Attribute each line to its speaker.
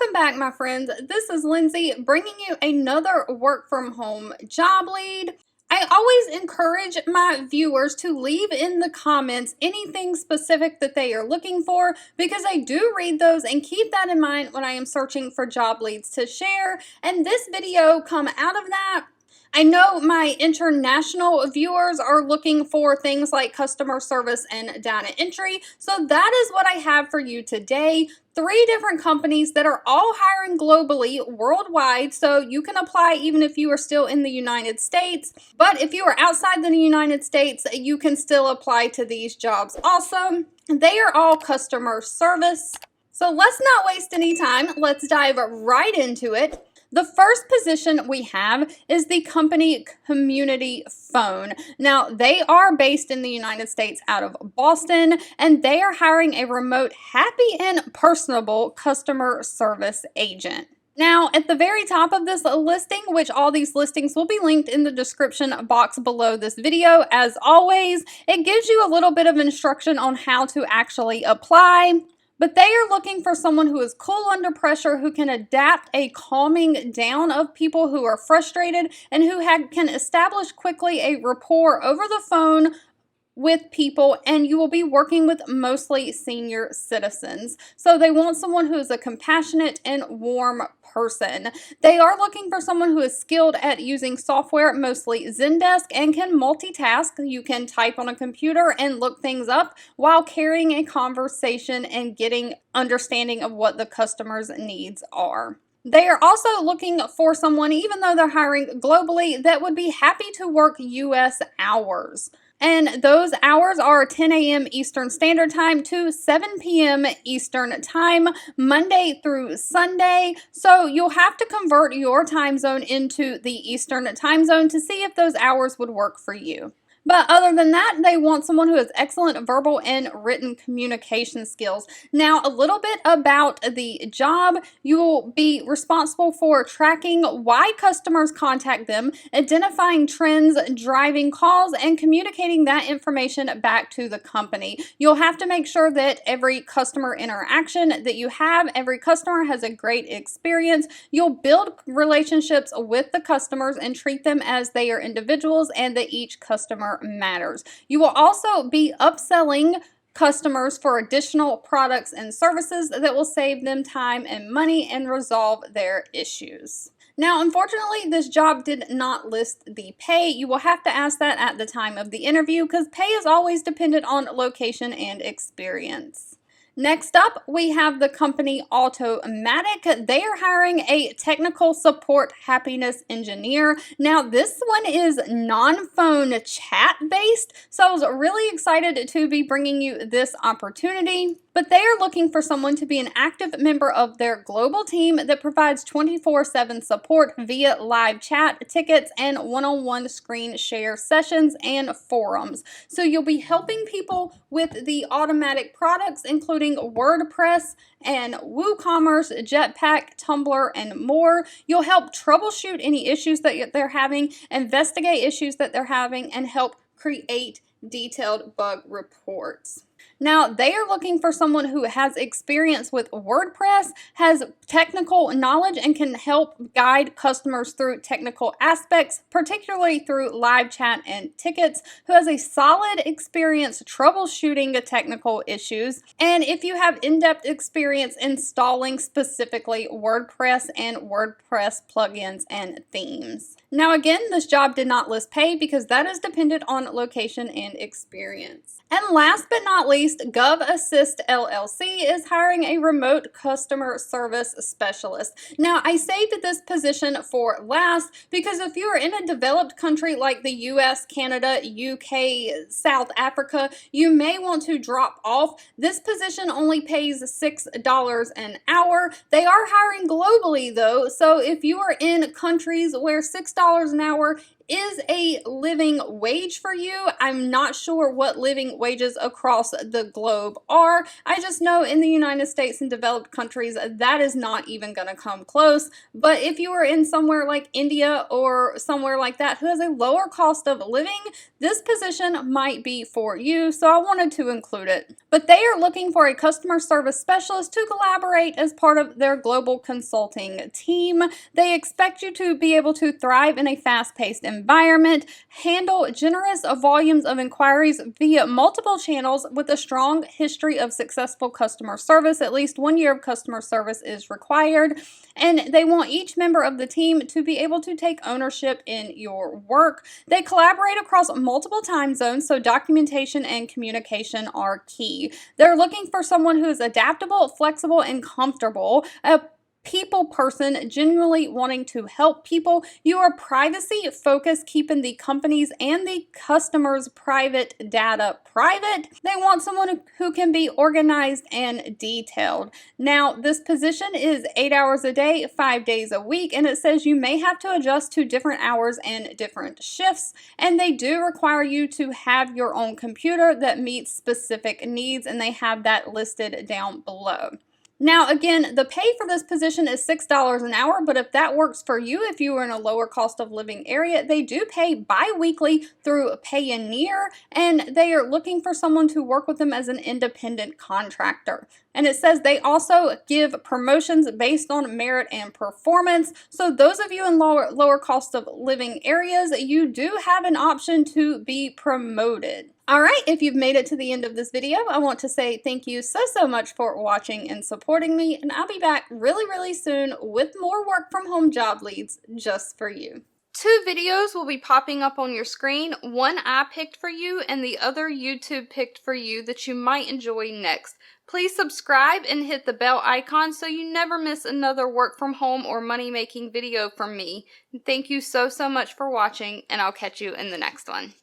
Speaker 1: Welcome back, my friends. This is Lindsay bringing you another work from home job lead. I always encourage my viewers to leave in the comments anything specific that they are looking for because I do read those and keep that in mind when I am searching for job leads to share. And this video come out of that. I know my international viewers are looking for things like customer service and data entry, so that is what I have for you today. 3 different companies that are all hiring globally, worldwide, so you can apply even if you are still in the United States. But if you are outside the United States, you can still apply to these jobs also. They are all customer service. So let's not waste any time. Let's dive right into it. The first position we have is the company Community Phone. Now, they are based in the United States out of Boston, and they are hiring a remote, happy, and personable customer service agent. Now, at the very top of this listing, which all these listings will be linked in the description box below this video, as always, it gives you a little bit of instruction on how to actually apply. But they are looking for someone who is cool under pressure, who can adapt a calming down of people who are frustrated, and who can establish quickly a rapport over the phone with people, and you will be working with mostly senior citizens. So they want someone who is a compassionate and warm person. They are looking for someone who is skilled at using software, mostly Zendesk, and can multitask. You can type on a computer and look things up while carrying a conversation and getting understanding of what the customer's needs are. They are also looking for someone, even though they're hiring globally, that would be happy to work US hours. And those hours are 10 a.m. Eastern Standard Time to 7 p.m. Eastern Time, Monday through Sunday. So you'll have to convert your time zone into the Eastern Time Zone to see if those hours would work for you. But other than that, they want someone who has excellent verbal and written communication skills. Now, a little bit about the job. You will be responsible for tracking why customers contact them, identifying trends, driving calls, and communicating that information back to the company. You'll have to make sure that every customer interaction that you have, every customer has a great experience. You'll build relationships with the customers and treat them as they are individuals and that each customer matters. You will also be upselling customers for additional products and services that will save them time and money and resolve their issues. Now, unfortunately, this job did not list the pay. You will have to ask that at the time of the interview because pay is always dependent on location and experience. Next up, we have the company Automatic. They are hiring a technical support happiness engineer. Now, this one is non-phone chat based, so I was really excited to be bringing you this opportunity. But they are looking for someone to be an active member of their global team that provides 24/7 support via live chat, tickets, and one-on-one screen share sessions and forums. So you'll be helping people with the Automatic products, including WordPress and WooCommerce, Jetpack, Tumblr, and more. You'll help troubleshoot any issues that they're having, investigate issues that they're having, and help create detailed bug reports. Now, they are looking for someone who has experience with WordPress, has technical knowledge, and can help guide customers through technical aspects, particularly through live chat and tickets, who has a solid experience troubleshooting technical issues, and if you have in-depth experience installing specifically WordPress and WordPress plugins and themes. Now, again, this job did not list pay because that is dependent on location and experience. And last but not least, GovAssist LLC is hiring a remote customer service specialist. Now, I saved this position for last because if you are in a developed country like the US, Canada, UK, South Africa, you may want to drop off. This position only pays $6 an hour. They are hiring globally though, so if you are in countries where $6 an hour is a living wage for you. I'm not sure what living wages across the globe are. I just know in the United States and developed countries that is not even going to come close. But if you are in somewhere like India or somewhere like that who has a lower cost of living, this position might be for you. So I wanted to include it. But they are looking for a customer service specialist to collaborate as part of their global consulting team. They expect you to be able to thrive in a fast-paced environment, handle generous volumes of inquiries via multiple channels with a strong history of successful customer service. At least 1 year of customer service is required. And they want each member of the team to be able to take ownership in your work. They collaborate across multiple time zones, so documentation and communication are key. They're looking for someone who is adaptable, flexible, and comfortable. A people person, genuinely wanting to help people. You are privacy focused, keeping the company's and the customer's private data private. They want someone who can be organized and detailed. Now, this position is 8 hours a day, 5 days a week, and it says you may have to adjust to different hours and different shifts, and they do require you to have your own computer that meets specific needs, and they have that listed down below. Now, again, the pay for this position is $6 an hour, but if that works for you, if you are in a lower cost of living area, they do pay bi-weekly through payoneer, and they are looking for someone to work with them as an independent contractor. And it says they also give promotions based on merit and performance. So those of you in lower cost of living areas, you do have an option to be promoted. All right, if you've made it to the end of this video, I want to say thank you so much for watching and supporting me, and I'll be back really soon with more work from home job leads just for you. 2 videos will be popping up on your screen. One I picked for you and the other YouTube picked for you that you might enjoy next. Please subscribe and hit the bell icon so you never miss another work from home or money making video from me. Thank you so much for watching, and I'll catch you in the next one.